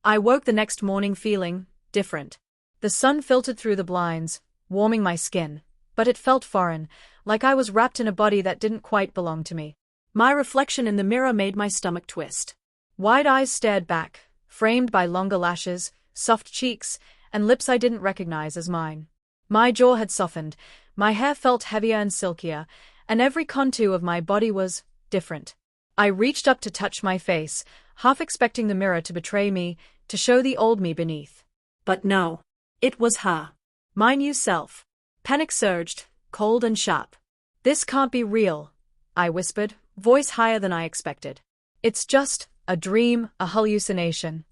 I woke the next morning feeling different. The sun filtered through the blinds, warming my skin, but it felt foreign, like I was wrapped in a body that didn't quite belong to me. My reflection in the mirror made my stomach twist. Wide eyes stared back, framed by longer lashes, soft cheeks, and lips I didn't recognize as mine. My jaw had softened, my hair felt heavier and silkier, and every contour of my body was different. I reached up to touch my face, half expecting the mirror to betray me, to show the old me beneath. But no. It was her. My new self. Panic surged, cold and sharp. "This can't be real," I whispered, voice higher than I expected. "It's just a dream, a hallucination."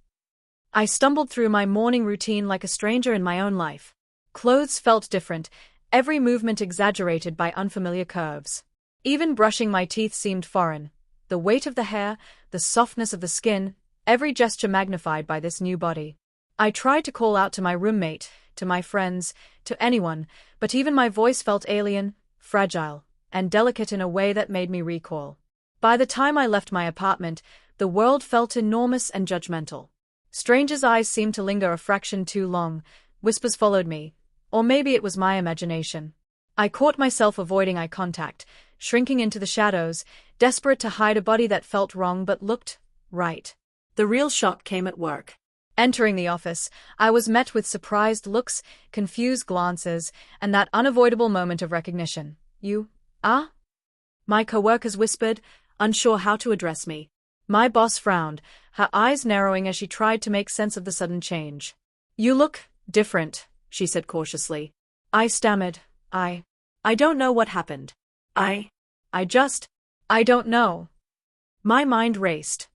I stumbled through my morning routine like a stranger in my own life. Clothes felt different, every movement exaggerated by unfamiliar curves. Even brushing my teeth seemed foreign. The weight of the hair, the softness of the skin, every gesture magnified by this new body. I tried to call out to my roommate, to my friends, to anyone, but even my voice felt alien, fragile, and delicate in a way that made me recoil. By the time I left my apartment, the world felt enormous and judgmental. Strangers' eyes seemed to linger a fraction too long, whispers followed me, or maybe it was my imagination. I caught myself avoiding eye contact, shrinking into the shadows, desperate to hide a body that felt wrong but looked right. The real shock came at work. Entering the office, I was met with surprised looks, confused glances, and that unavoidable moment of recognition. "You are?" My coworkers whispered, unsure how to address me. My boss frowned, her eyes narrowing as she tried to make sense of the sudden change. "You look different," she said cautiously. I stammered, I don't know what happened. I don't know." My mind raced.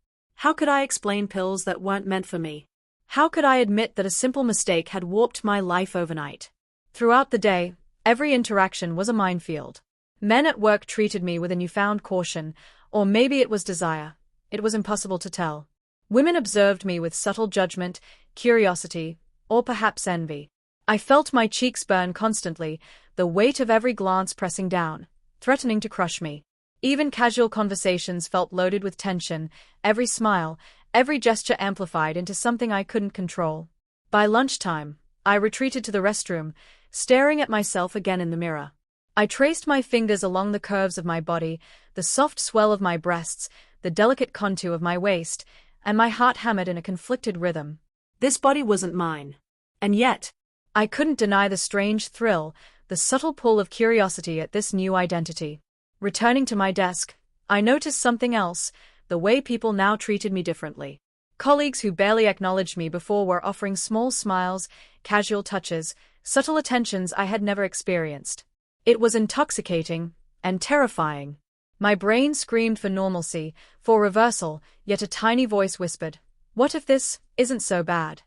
How could I explain pills that weren't meant for me? How could I admit that a simple mistake had warped my life overnight? Throughout the day, every interaction was a minefield. Men at work treated me with a newfound caution, or maybe it was desire. It was impossible to tell. Women observed me with subtle judgment, curiosity, or perhaps envy. I felt my cheeks burn constantly, the weight of every glance pressing down, threatening to crush me. Even casual conversations felt loaded with tension, every smile, every gesture amplified into something I couldn't control. By lunchtime, I retreated to the restroom, staring at myself again in the mirror. I traced my fingers along the curves of my body, the soft swell of my breasts, the delicate contour of my waist, and my heart hammered in a conflicted rhythm. This body wasn't mine. And yet, I couldn't deny the strange thrill, the subtle pull of curiosity at this new identity. Returning to my desk, I noticed something else, the way people now treated me differently. Colleagues who barely acknowledged me before were offering small smiles, casual touches, subtle attentions I had never experienced. It was intoxicating and terrifying. My brain screamed for normalcy, for reversal, yet a tiny voice whispered, "What if this isn't so bad?"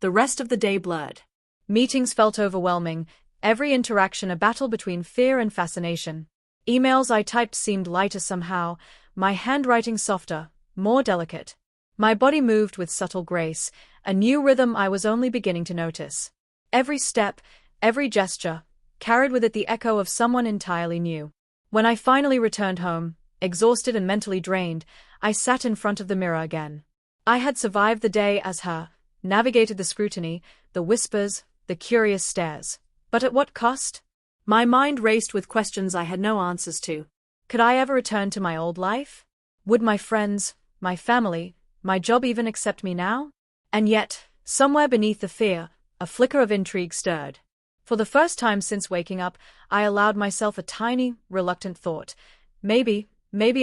The rest of the day blurred. Meetings felt overwhelming, every interaction a battle between fear and fascination. Emails I typed seemed lighter somehow, my handwriting softer, more delicate. My body moved with subtle grace, a new rhythm I was only beginning to notice. Every step, every gesture, carried with it the echo of someone entirely new. When I finally returned home, exhausted and mentally drained, I sat in front of the mirror again. I had survived the day as her, navigated the scrutiny, the whispers, the curious stares. But at what cost? My mind raced with questions I had no answers to. Could I ever return to my old life? Would my friends, my family, my job even accept me now? And yet, somewhere beneath the fear, a flicker of intrigue stirred. For the first time since waking up, I allowed myself a tiny, reluctant thought. Maybe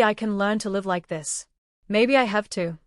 I can learn to live like this. Maybe I have to.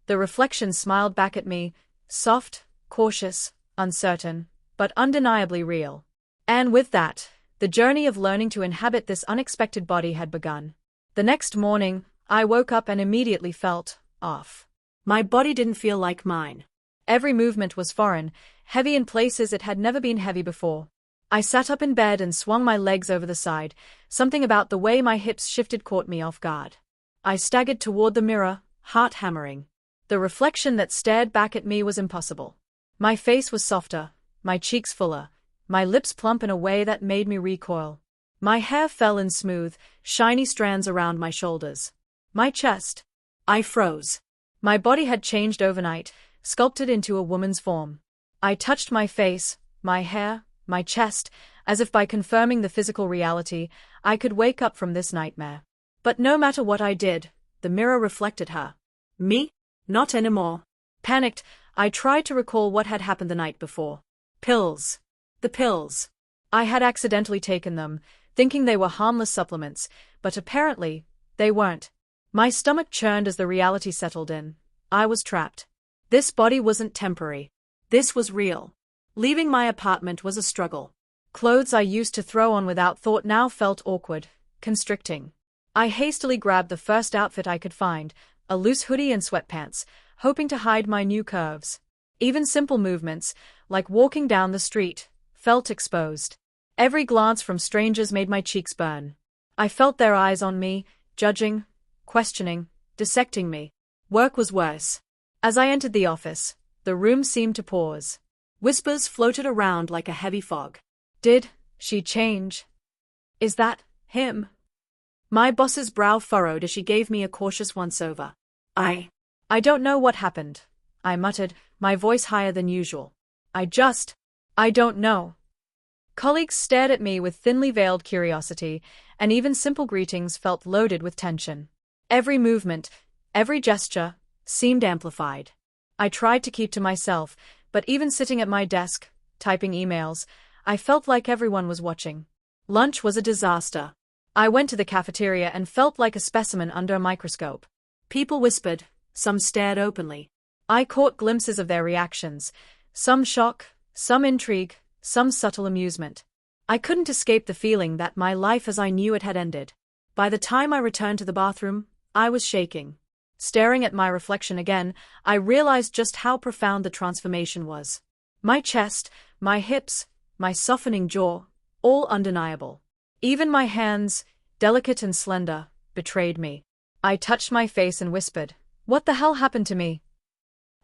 The reflection smiled back at me, soft, cautious, uncertain, but undeniably real. And with that, the journey of learning to inhabit this unexpected body had begun. The next morning, I woke up and immediately felt off. My body didn't feel like mine. Every movement was foreign, heavy in places it had never been heavy before. I sat up in bed and swung my legs over the side. Something about the way my hips shifted caught me off guard. I staggered toward the mirror, heart hammering. The reflection that stared back at me was impossible. My face was softer, my cheeks fuller, my lips plump in a way that made me recoil. My hair fell in smooth, shiny strands around my shoulders. My chest. I froze. My body had changed overnight, sculpted into a woman's form. I touched my face, my hair, my chest, as if by confirming the physical reality, I could wake up from this nightmare. But no matter what I did, the mirror reflected her. Me? Not anymore. Panicked, I tried to recall what had happened the night before. Pills. The pills. I had accidentally taken them, thinking they were harmless supplements, but apparently, they weren't. My stomach churned as the reality settled in. I was trapped. This body wasn't temporary. This was real. Leaving my apartment was a struggle. Clothes I used to throw on without thought now felt awkward, constricting. I hastily grabbed the first outfit I could find, a loose hoodie and sweatpants, hoping to hide my new curves. Even simple movements, like walking down the street, felt exposed. Every glance from strangers made my cheeks burn. I felt their eyes on me, judging, questioning, dissecting me. Work was worse. As I entered the office, the room seemed to pause. Whispers floated around like a heavy fog. Did she change? Is that him? My boss's brow furrowed as she gave me a cautious once-over. I don't know what happened, I muttered, my voice higher than usual. I don't know. Colleagues stared at me with thinly veiled curiosity, and even simple greetings felt loaded with tension. Every movement, every gesture, seemed amplified. I tried to keep to myself, but even sitting at my desk, typing emails, I felt like everyone was watching. Lunch was a disaster. I went to the cafeteria and felt like a specimen under a microscope. People whispered, some stared openly. I caught glimpses of their reactions, some shock, some intrigue, some subtle amusement. I couldn't escape the feeling that my life as I knew it had ended. By the time I returned to the bathroom, I was shaking. Staring at my reflection again, I realized just how profound the transformation was. My chest, my hips, my softening jaw, all undeniable. Even my hands, delicate and slender, betrayed me. I touched my face and whispered, "What the hell happened to me?"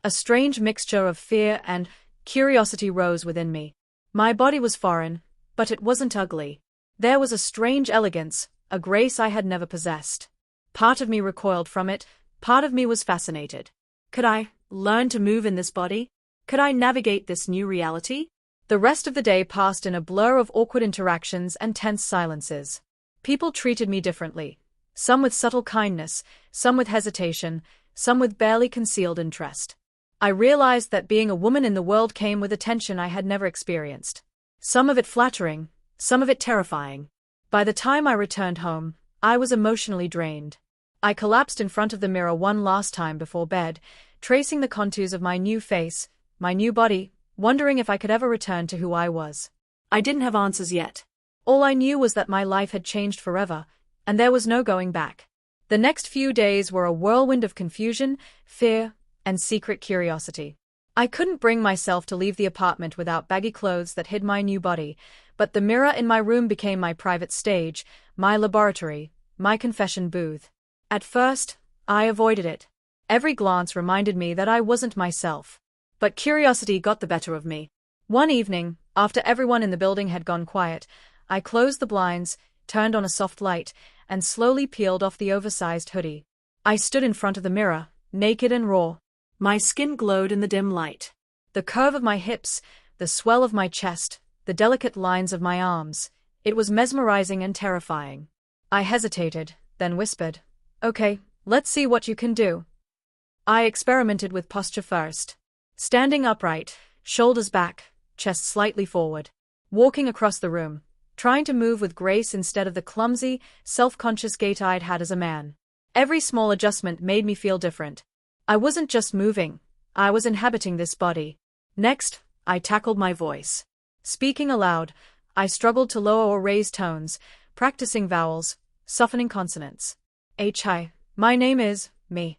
A strange mixture of fear and curiosity rose within me. My body was foreign, but it wasn't ugly. There was a strange elegance, a grace I had never possessed. Part of me recoiled from it, part of me was fascinated. Could I learn to move in this body? Could I navigate this new reality? The rest of the day passed in a blur of awkward interactions and tense silences. People treated me differently. Some with subtle kindness, some with hesitation, some with barely concealed interest. I realized that being a woman in the world came with attention I had never experienced. Some of it flattering, some of it terrifying. By the time I returned home, I was emotionally drained. I collapsed in front of the mirror one last time before bed, tracing the contours of my new face, my new body, wondering if I could ever return to who I was. I didn't have answers yet. All I knew was that my life had changed forever, and there was no going back. The next few days were a whirlwind of confusion, fear, and secret curiosity. I couldn't bring myself to leave the apartment without baggy clothes that hid my new body, but the mirror in my room became my private stage, my laboratory, my confession booth. At first, I avoided it. Every glance reminded me that I wasn't myself. But curiosity got the better of me. One evening, after everyone in the building had gone quiet, I closed the blinds, turned on a soft light, and slowly peeled off the oversized hoodie. I stood in front of the mirror, naked and raw. My skin glowed in the dim light. The curve of my hips, the swell of my chest, the delicate lines of my arms. It was mesmerizing and terrifying. I hesitated, then whispered, "Okay, let's see what you can do." I experimented with posture first. Standing upright, shoulders back, chest slightly forward. Walking across the room, trying to move with grace instead of the clumsy, self-conscious gait I'd had as a man. Every small adjustment made me feel different. I wasn't just moving, I was inhabiting this body. Next, I tackled my voice. Speaking aloud, I struggled to lower or raise tones, practicing vowels, softening consonants. Hi, my name is, me.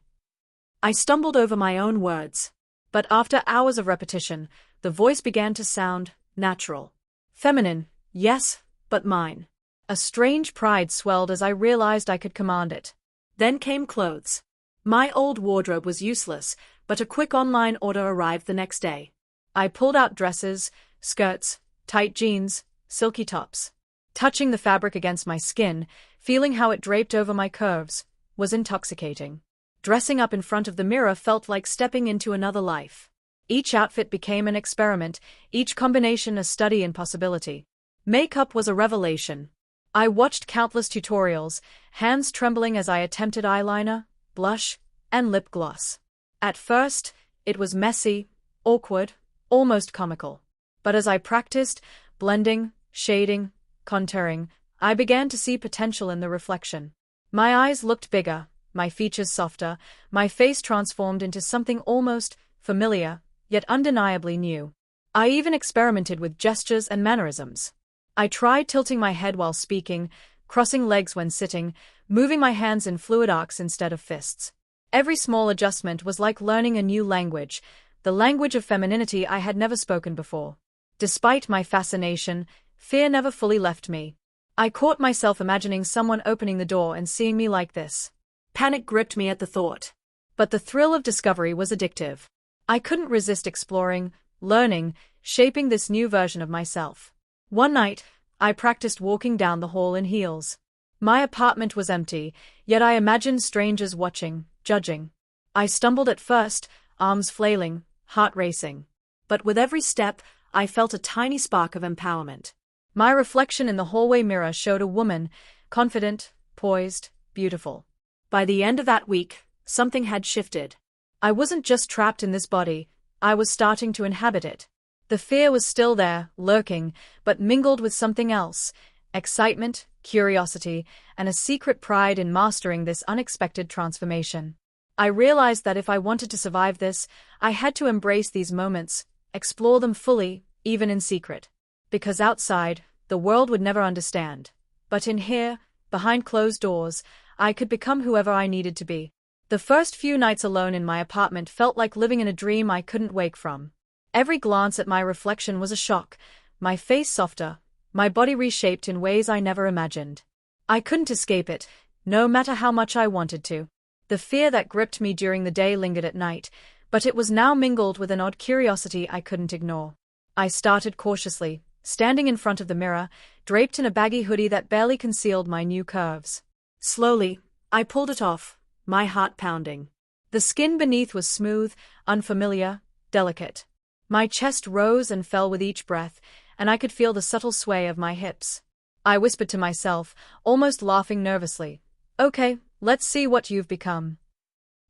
I stumbled over my own words. But after hours of repetition, the voice began to sound natural. Feminine, yes, but mine. A strange pride swelled as I realized I could command it. Then came clothes. My old wardrobe was useless, but a quick online order arrived the next day. I pulled out dresses, skirts, tight jeans, silky tops. Touching the fabric against my skin, feeling how it draped over my curves, was intoxicating. Dressing up in front of the mirror felt like stepping into another life. Each outfit became an experiment, each combination a study in possibility. Makeup was a revelation. I watched countless tutorials, hands trembling as I attempted eyeliner, blush, and lip gloss. At first, it was messy, awkward, almost comical. But as I practiced, blending, shading, contouring, I began to see potential in the reflection. My eyes looked bigger, my features softer, my face transformed into something almost familiar, yet undeniably new. I even experimented with gestures and mannerisms. I tried tilting my head while speaking, crossing legs when sitting, moving my hands in fluid arcs instead of fists. Every small adjustment was like learning a new language, the language of femininity I had never spoken before. Despite my fascination, fear never fully left me. I caught myself imagining someone opening the door and seeing me like this. Panic gripped me at the thought. But the thrill of discovery was addictive. I couldn't resist exploring, learning, shaping this new version of myself. One night, I practiced walking down the hall in heels. My apartment was empty, yet I imagined strangers watching, judging. I stumbled at first, arms flailing, heart racing. But with every step, I felt a tiny spark of empowerment. My reflection in the hallway mirror showed a woman, confident, poised, beautiful. By the end of that week, something had shifted. I wasn't just trapped in this body, I was starting to inhabit it. The fear was still there, lurking, but mingled with something else: excitement, curiosity, and a secret pride in mastering this unexpected transformation. I realized that if I wanted to survive this, I had to embrace these moments, explore them fully, even in secret. Because outside, the world would never understand. But in here, behind closed doors, I could become whoever I needed to be. The first few nights alone in my apartment felt like living in a dream I couldn't wake from. Every glance at my reflection was a shock, my face softer, my body reshaped in ways I never imagined. I couldn't escape it, no matter how much I wanted to. The fear that gripped me during the day lingered at night, but it was now mingled with an odd curiosity I couldn't ignore. I started cautiously, standing in front of the mirror, draped in a baggy hoodie that barely concealed my new curves. Slowly, I pulled it off, my heart pounding. The skin beneath was smooth, unfamiliar, delicate. My chest rose and fell with each breath, and I could feel the subtle sway of my hips. I whispered to myself, almost laughing nervously, "Okay, let's see what you've become."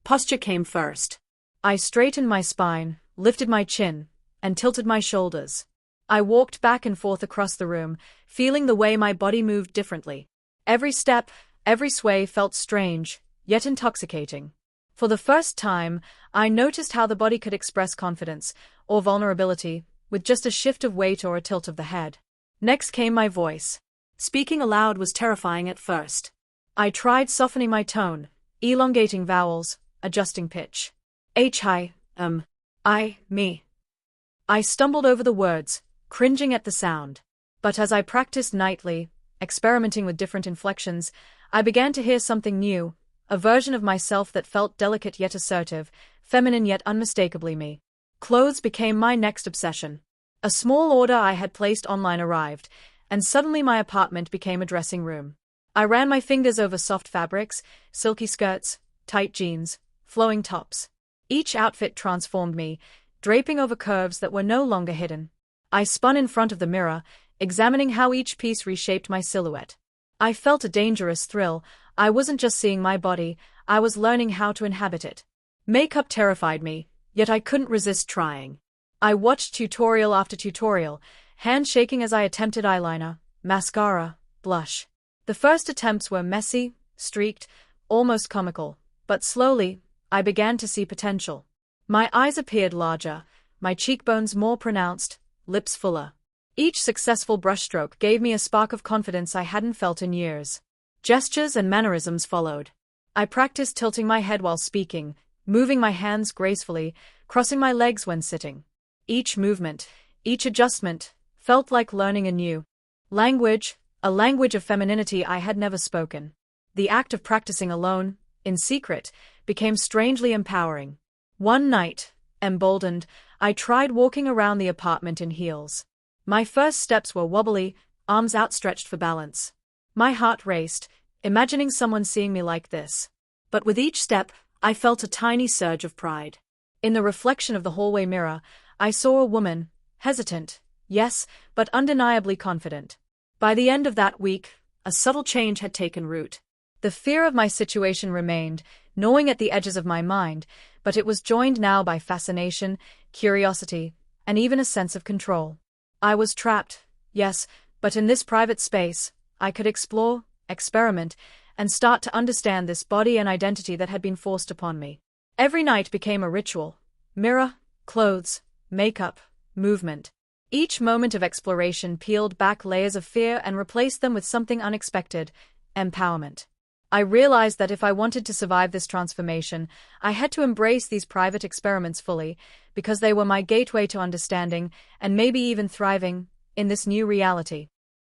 Posture came first. I straightened my spine, lifted my chin, and tilted my shoulders. I walked back and forth across the room, feeling the way my body moved differently. Every step, every sway felt strange, yet intoxicating. For the first time, I noticed how the body could express confidence, or vulnerability, with just a shift of weight or a tilt of the head. Next came my voice. Speaking aloud was terrifying at first. I tried softening my tone, elongating vowels, adjusting pitch. I, me. I stumbled over the words, cringing at the sound. But as I practiced nightly, experimenting with different inflections, I began to hear something new, a version of myself that felt delicate yet assertive, feminine yet unmistakably me. Clothes became my next obsession. A small order I had placed online arrived, and suddenly my apartment became a dressing room. I ran my fingers over soft fabrics, silky skirts, tight jeans, flowing tops. Each outfit transformed me, draping over curves that were no longer hidden. I spun in front of the mirror, examining how each piece reshaped my silhouette. I felt a dangerous thrill. I wasn't just seeing my body, I was learning how to inhabit it. Makeup terrified me, yet I couldn't resist trying. I watched tutorial after tutorial, hands shaking as I attempted eyeliner, mascara, blush. The first attempts were messy, streaked, almost comical, but slowly, I began to see potential. My eyes appeared larger, my cheekbones more pronounced, lips fuller. Each successful brushstroke gave me a spark of confidence I hadn't felt in years. Gestures and mannerisms followed. I practiced tilting my head while speaking, moving my hands gracefully, crossing my legs when sitting. Each movement, each adjustment, felt like learning a new language, a language of femininity I had never spoken. The act of practicing alone, in secret, became strangely empowering. One night, emboldened, I tried walking around the apartment in heels. My first steps were wobbly, arms outstretched for balance. My heart raced, imagining someone seeing me like this. But with each step, I felt a tiny surge of pride. In the reflection of the hallway mirror, I saw a woman, hesitant, yes, but undeniably confident. By the end of that week, a subtle change had taken root. The fear of my situation remained, gnawing at the edges of my mind, but it was joined now by fascination, curiosity, and even a sense of control. I was trapped, yes, but in this private space, I could explore, experiment, and start to understand this body and identity that had been forced upon me. Every night became a ritual: mirror, clothes, makeup, movement. Each moment of exploration peeled back layers of fear and replaced them with something unexpected: empowerment. I realized that if I wanted to survive this transformation, I had to embrace these private experiments fully, because they were my gateway to understanding, and maybe even thriving, in this new reality.